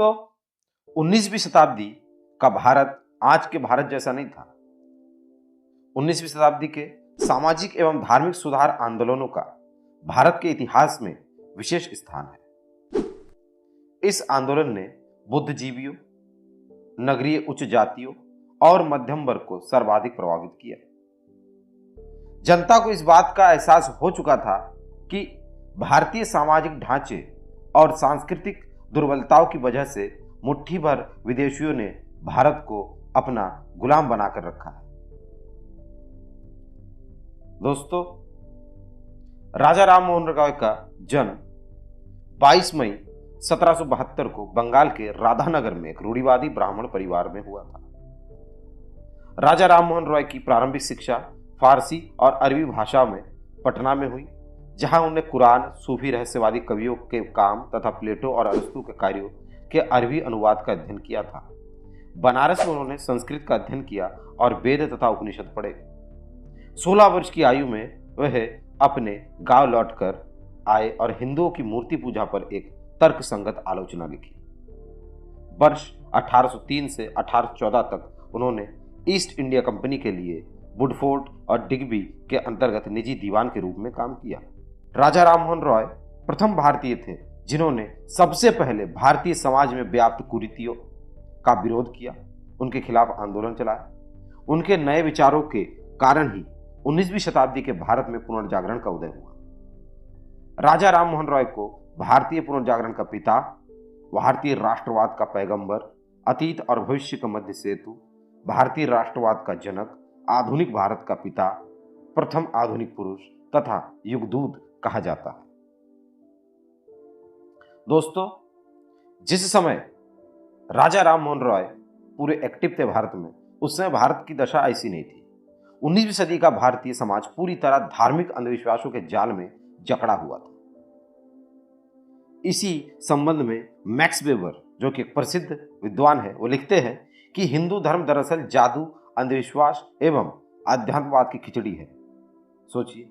दोस्तों, 19वीं शताब्दी का भारत आज के भारत जैसा नहीं था। 19वीं शताब्दी के सामाजिक एवं धार्मिक सुधार आंदोलनों का भारत के इतिहास में विशेष स्थान है। इस आंदोलन ने बुद्धिजीवियों, नगरीय उच्च जातियों और मध्यम वर्ग को सर्वाधिक प्रभावित किया। जनता को इस बात का एहसास हो चुका था कि भारतीय सामाजिक ढांचे और सांस्कृतिक दुर्बलताओं की वजह से मुट्ठी भर विदेशियों ने भारत को अपना गुलाम बनाकर रखा है। दोस्तों, राजा राम मोहन रॉय का जन्म 22 मई 1772 को बंगाल के राधानगर में एक रूढ़िवादी ब्राह्मण परिवार में हुआ था। राजा राम मोहन रॉय की प्रारंभिक शिक्षा फारसी और अरबी भाषा में पटना में हुई, जहां उन्होंने कुरान, सूफी रहस्यवादी कवियों के काम तथा प्लेटो और अरस्तु के कार्यों के अरबी अनुवाद का अध्ययन किया था। बनारस में उन्होंने संस्कृत का अध्ययन किया और वेद तथा उपनिषद पढ़े। 16 वर्ष की आयु में वह अपने गांव लौटकर आए और हिंदुओं की मूर्ति पूजा पर एक तर्कसंगत आलोचना लिखी। वर्ष 1803 से 1814 तक उन्होंने ईस्ट इंडिया कंपनी के लिए वुडफोर्ड और डिग्बी के अंतर्गत निजी दीवान के रूप में काम किया। राजा राम मोहन रॉय प्रथम भारतीय थे जिन्होंने सबसे पहले भारतीय समाज में व्याप्त कुरीतियों का विरोध किया, उनके खिलाफ आंदोलन चलाया। उनके नए विचारों के कारण ही 19वीं शताब्दी के भारत में पुनर्जागरण का उदय हुआ। राजा राम मोहन रॉय को भारतीय पुनर्जागरण का पिता, भारतीय राष्ट्रवाद का पैगंबर, अतीत और भविष्य का मध्य सेतु, भारतीय राष्ट्रवाद का जनक, आधुनिक भारत का पिता, प्रथम आधुनिक पुरुष तथा युगदूत कहा जाता है। दोस्तों, जिस समय राजा राम मोहन रॉय पूरे एक्टिव थे भारत में, उस समय भारत की दशा ऐसी नहीं थी। 19वीं सदी का भारतीय समाज पूरी तरह धार्मिक अंधविश्वासों के जाल में जकड़ा हुआ था। इसी संबंध में मैक्स वेबर, जो कि एक प्रसिद्ध विद्वान है, वो लिखते हैं कि हिंदू धर्म दरअसल जादू, अंधविश्वास एवं आध्यात्मवाद की खिचड़ी है। सोचिए,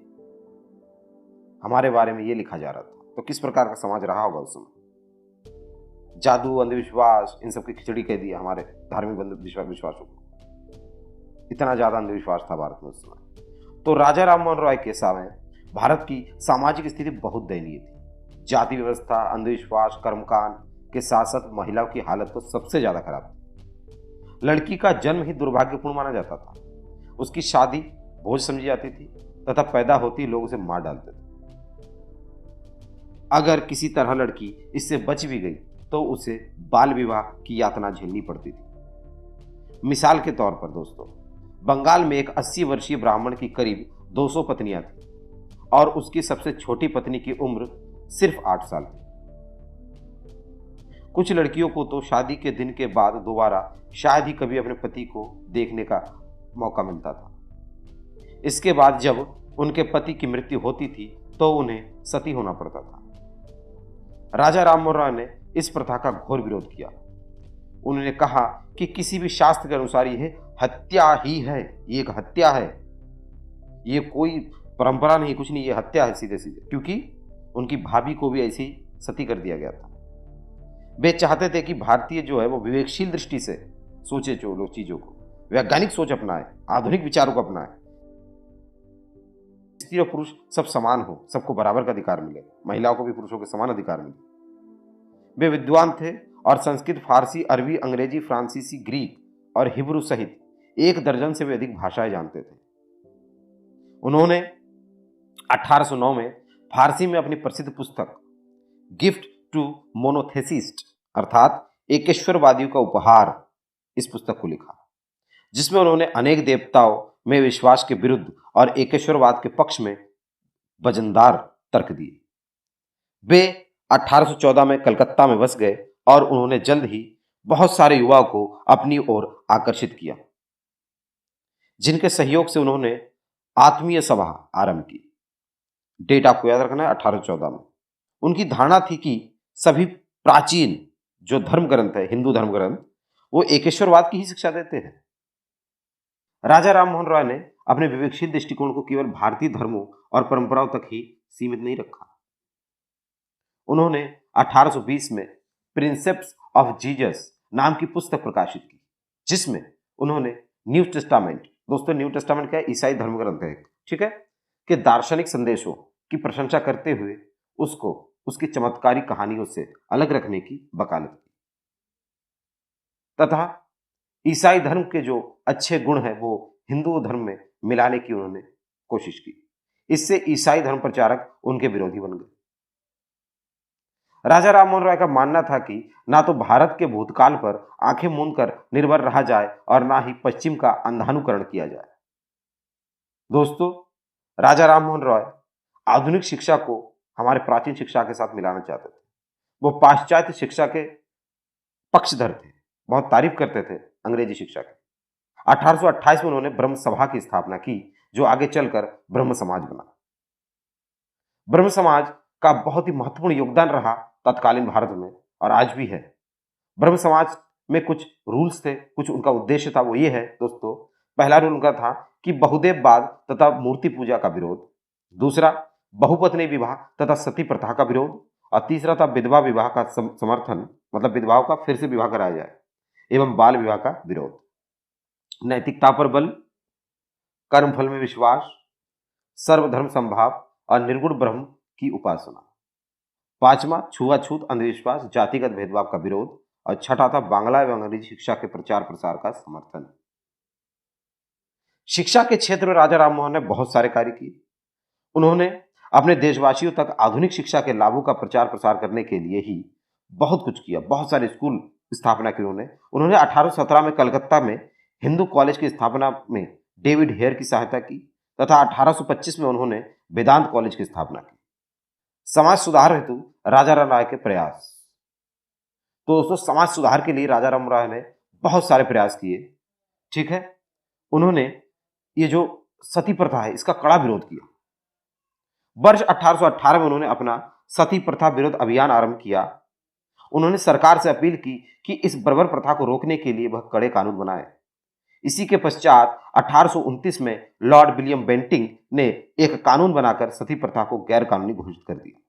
हमारे बारे में ये लिखा जा रहा था तो किस प्रकार का समाज रहा होगा उस समय। जादू, अंधविश्वास, इन सब की खिचड़ी कह दिया हमारे धार्मिक विश्वासों को। इतना ज्यादा अंधविश्वास था भारत में उस समय। तो राजा राम मोहन रॉय के समय भारत की सामाजिक स्थिति बहुत दयनीय थी। जाति व्यवस्था, अंधविश्वास, कर्मकांड के साथ साथ महिलाओं की हालत तो सबसे ज्यादा खराब थी। लड़की का जन्म ही दुर्भाग्यपूर्ण माना जाता था। उसकी शादी बोझ समझी जाती थी तथा पैदा होती लोग उसे मार डालते थे। अगर किसी तरह लड़की इससे बच भी गई तो उसे बाल विवाह की यातना झेलनी पड़ती थी। मिसाल के तौर पर दोस्तों, बंगाल में एक 80 वर्षीय ब्राह्मण की करीब 200 पत्नियां थी और उसकी सबसे छोटी पत्नी की उम्र सिर्फ 8 साल थी। कुछ लड़कियों को तो शादी के दिन के बाद दोबारा शायद ही कभी अपने पति को देखने का मौका मिलता था। इसके बाद जब उनके पति की मृत्यु होती थी तो उन्हें सती होना पड़ता था। राजा राम मोहन रॉय ने इस प्रथा का घोर विरोध किया। उन्होंने कहा कि किसी भी शास्त्र के अनुसार यह हत्या ही है, ये एक हत्या है, ये कोई परंपरा नहीं, कुछ नहीं, ये हत्या है सीधे सीधे। क्योंकि उनकी भाभी को भी ऐसी सती कर दिया गया था। वे चाहते थे कि भारतीय जो है वो विवेकशील दृष्टि से सोचे, जो लोग चीजों को वैज्ञानिक सोच अपनाए, आधुनिक विचारों को अपनाए। स्त्री और पुरुष सब समान हो, सबको बराबर का अधिकार मिले, महिलाओं को भी पुरुषों के समान अधिकार मिले। वे विद्वान थे और संस्कृत, फारसी, अरबी, अंग्रेजी, फ्रांसीसी, ग्रीक और हिब्रू सहित 1 दर्जन से भी अधिक भाषाएं जानते थे। उन्होंने 1809 में फारसी में अपनी प्रसिद्ध पुस्तक गिफ्ट टू मोनोथेसिस्ट अर्थात एकेश्वरवादियों का उपहार, इस पुस्तक को लिखा, जिसमें उन्होंने अनेक देवताओं में विश्वास के विरुद्ध और एकेश्वरवाद के पक्ष में वजनदार तर्क दिए। वे 1814 में कलकत्ता में बस गए और उन्होंने जल्द ही बहुत सारे युवाओं को अपनी ओर आकर्षित किया, जिनके सहयोग से उन्होंने आत्मीय सभा आरंभ की। डेट आपको याद रखना है, 1814 में। उनकी धारणा थी कि सभी प्राचीन जो धर्म ग्रंथ है, हिंदू धर्म ग्रंथ, वो एकेश्वरवाद की ही शिक्षा देते हैं। राजा राम मोहन रॉय ने अपने विवेकशील दृष्टिकोण को केवल भारतीय धर्मों और परंपराओं तक ही सीमित नहीं रखा। उन्होंने 1820 में प्रिंसेप्स ऑफ जीसस नाम की पुस्तक प्रकाशित की, जिसमें उन्होंने न्यू टेस्टामेंट, दोस्तों न्यू टेस्टामेंट क्या है, ईसाई धर्म ग्रंथ है, ठीक है, के दार्शनिक संदेशों की प्रशंसा करते हुए उसको उसकी चमत्कारी कहानियों से अलग रखने की वकालत की तथा ईसाई धर्म के जो अच्छे गुण हैं वो हिंदू धर्म में मिलाने की उन्होंने कोशिश की। इससे ईसाई धर्म प्रचारक उनके विरोधी बन गए। राजा राम मोहन राय का मानना था कि ना तो भारत के भूतकाल पर आंखें मूंद कर निर्भर रहा जाए और ना ही पश्चिम का अंधानुकरण किया जाए। दोस्तों, राजा राम मोहन राय आधुनिक शिक्षा को हमारे प्राचीन शिक्षा के साथ मिलाना चाहते थे। वो पाश्चात्य शिक्षा के पक्षधर थे, बहुत तारीफ करते थे अंग्रेजी शिक्षा की। 1828 में उन्होंने ब्रह्म सभा की स्थापना की, जो आगे चलकर ब्रह्म समाज बना। ब्रह्म समाज का बहुत ही महत्वपूर्ण योगदान रहा तत्कालीन भारत में और आज भी है। ब्रह्म समाज में कुछ रूल्स थे, कुछ उनका उद्देश्य था। वो ये है दोस्तों, पहला रूल उनका था कि बहुदेववाद तथा मूर्ति पूजा का विरोध, दूसरा बहुपत्नी विवाह तथा सती प्रथा का विरोध, और तीसरा था विधवा विवाह का समर्थन, मतलब विधवाओं का फिर से विवाह कराया जाए, एवं बाल विवाह का विरोध। नैतिकता पर बल, कर्मफल में विश्वास, सर्वधर्म संभाव और निर्गुण ब्रह्म की उपासना। पांचवा छुआछूत, अंधविश्वास, जातिगत भेदभाव का विरोध, और छठा था बांग्ला एवं अंग्रेजी शिक्षा के प्रचार प्रसार का समर्थन। शिक्षा के क्षेत्र में राजा राम मोहन ने बहुत सारे कार्य किए। उन्होंने अपने देशवासियों तक आधुनिक शिक्षा के लाभों का प्रचार प्रसार करने के लिए ही बहुत कुछ किया। बहुत सारे स्कूल स्थापना की उन्होंने 1817 में कलकत्ता में हिंदू कॉलेज की स्थापना में डेविड हेयर की सहायता की तथा 1825 में उन्होंने वेदांत कॉलेज की स्थापना की। समाज सुधार हेतु राजा राम राय के प्रयास। तो दोस्तों, समाज सुधार के लिए राजा राम राय ने बहुत सारे प्रयास किए, ठीक है। उन्होंने ये जो सती प्रथा है इसका कड़ा विरोध किया। वर्ष 1818 में उन्होंने अपना सती प्रथा विरोध अभियान आरंभ किया। उन्होंने सरकार से अपील की कि इस बर्बर प्रथा को रोकने के लिए वह कड़े कानून बनाए। इसी के पश्चात 1829 में लॉर्ड विलियम बेंटिंग ने एक कानून बनाकर सती प्रथा को गैर कानूनी घोषित कर दिया।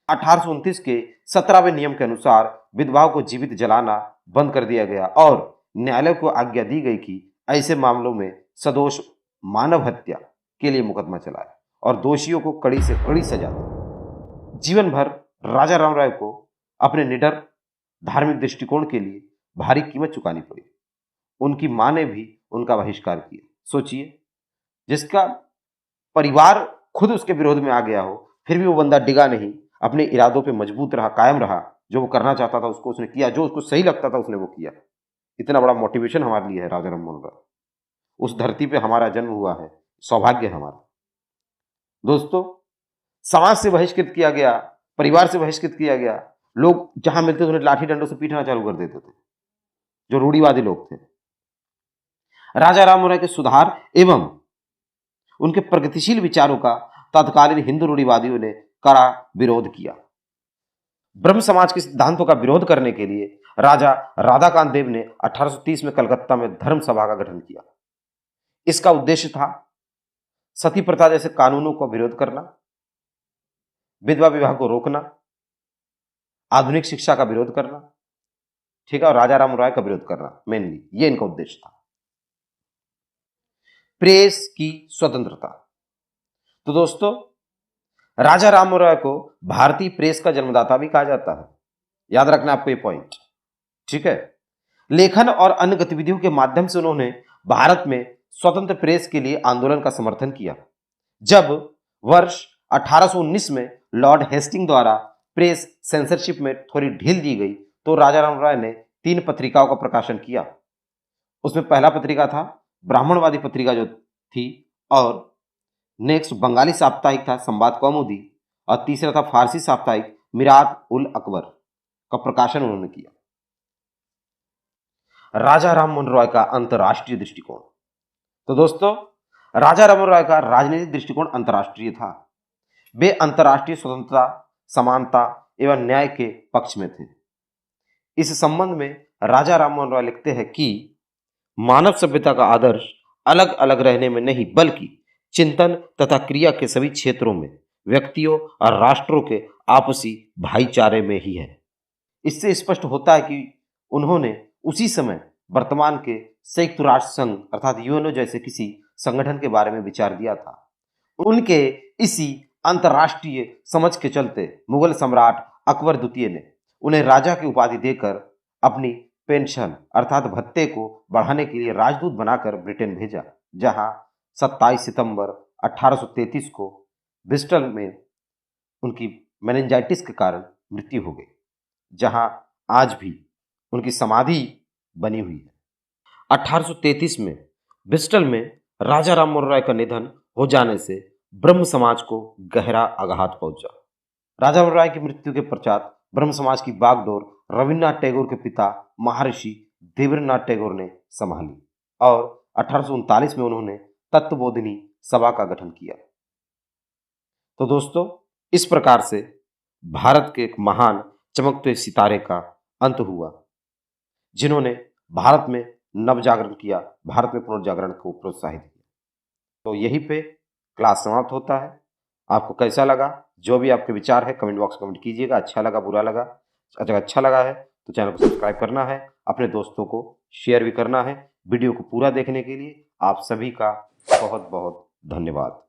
1829 के 17वें नियम के अनुसार विधवाओं को जीवित जलाना बंद कर दिया गया और न्यायालय को आज्ञा दी गई कि ऐसे मामलों में सदोष मानव हत्या के लिए मुकदमा चलाए और दोषियों को कड़ी से कड़ी सजा दे। जीवन भर राजा राम राय को अपने निडर धार्मिक दृष्टिकोण के लिए भारी कीमत चुकानी पड़ी। उनकी मां ने भी उनका बहिष्कार किया। सोचिए, जिसका परिवार खुद उसके विरोध में आ गया हो, फिर भी वो बंदा डिगा नहीं, अपने इरादों पे मजबूत रहा, कायम रहा। जो वो करना चाहता था उसको उसने किया, जो उसको सही लगता था उसने वो किया। इतना बड़ा मोटिवेशन हमारे लिए है राजा राम मोहन राय। उस धरती पे हमारा जन्म हुआ है, सौभाग्य है हमारा। दोस्तों, समाज से बहिष्कृत किया गया, परिवार से बहिष्कृत किया गया, लोग जहां मिलते थे उन्हें लाठी डंडों से पीटना चालू कर देते थे, जो रूढ़िवादी लोग थे। राजा राम मोहन राय के सुधार एवं उनके प्रगतिशील विचारों का तत्कालीन हिंदू रूढ़िवादियों ने कड़ा विरोध किया। ब्रह्म समाज के सिद्धांतों का विरोध करने के लिए राजा राधाकांत देव ने 1830 में कलकत्ता में धर्म सभा का गठन किया। इसका उद्देश्य था सती प्रथा जैसे कानूनों का विरोध करना, विधवा विवाह को रोकना, आधुनिक शिक्षा का विरोध करना, ठीक है, और राजा राम राय का विरोध करना। मेनली ये इनका उद्देश्य था। प्रेस की स्वतंत्रता। तो दोस्तों, राजा राम राय को भारतीय प्रेस का जन्मदाता भी कहा जाता है। याद रखना आपको ये पॉइंट, ठीक है। लेखन और अन्य गतिविधियों के माध्यम से उन्होंने भारत में स्वतंत्र प्रेस के लिए आंदोलन का समर्थन किया। जब वर्ष 1819 में लॉर्ड हेस्टिंग द्वारा प्रेस सेंसरशिप में थोड़ी ढील दी गई तो राजा राम राय ने 3 पत्रिकाओं का प्रकाशन किया। उसमें पहला पत्रिका था ब्राह्मणवादी पत्रिका जो थी, और नेक्स्ट बंगाली साप्ताहिक था संवाद कौमुदी, और तीसरा था फारसी साप्ताहिक मिरात उल अकबर का प्रकाशन उन्होंने किया। राजा राम मोहन राय का अंतर्राष्ट्रीय दृष्टिकोण। तो दोस्तों, राजा राम मोहन राय का राजनीतिक दृष्टिकोण अंतर्राष्ट्रीय था। वे अंतर्राष्ट्रीय स्वतंत्रता, समानता एवं न्याय के पक्ष में थे। इस संबंध में राजा राम मोहन राय लिखते हैं कि मानव सभ्यता का आदर्श अलग अलग रहने में नहीं, बल्कि चिंतन तथा क्रिया के सभी क्षेत्रों में व्यक्तियों और राष्ट्रों के आपसी भाईचारे में ही है। इससे स्पष्ट होता है कि उन्होंने उसी समय वर्तमान के संयुक्त राष्ट्र संघ अर्थात यूएनओ जैसे किसी संगठन के बारे में विचार दिया था। उनके इसी अंतर्राष्ट्रीय समझ के चलते मुगल सम्राट अकबर द्वितीय ने उन्हें राजा की उपाधि देकर अपनी पेंशन अर्थात भत्ते को बढ़ाने के लिए राजदूत बनाकर ब्रिटेन भेजा, जहां 27 सितंबर 1833 को ब्रिस्टल में उनकी मेनिंजाइटिस के कारण मृत्यु हो गई, जहां आज भी उनकी समाधि बनी हुई है। 1833 में ब्रिस्टल में राजा राम मोहन राय का निधन हो जाने से ब्रह्म समाज को गहरा आघात पहुंचा। राजा मोहन राय की मृत्यु के पश्चात ब्रह्म समाज की बागडोर रविन्द्रनाथ टैगोर के पिता महर्षि देवेंद्रनाथ टैगोर ने संभाली और 1839 में उन्होंने तत्वबोधिनी सभा का गठन किया। तो दोस्तों, इस प्रकार से भारत के एक महान चमकते सितारे का अंत हुआ, जिन्होंने भारत में नवजागरण किया, भारत में पुनर्जागरण को प्रोत्साहित किया। तो यहीं पे क्लास समाप्त होता है। आपको कैसा लगा, जो भी आपके विचार है कमेंट बॉक्स में कमेंट कीजिएगा। अच्छा लगा, बुरा लगा, अगर अच्छा लगा है तो चैनल को सब्सक्राइब करना है, अपने दोस्तों को शेयर भी करना है। वीडियो को पूरा देखने के लिए आप सभी का बहुत बहुत धन्यवाद।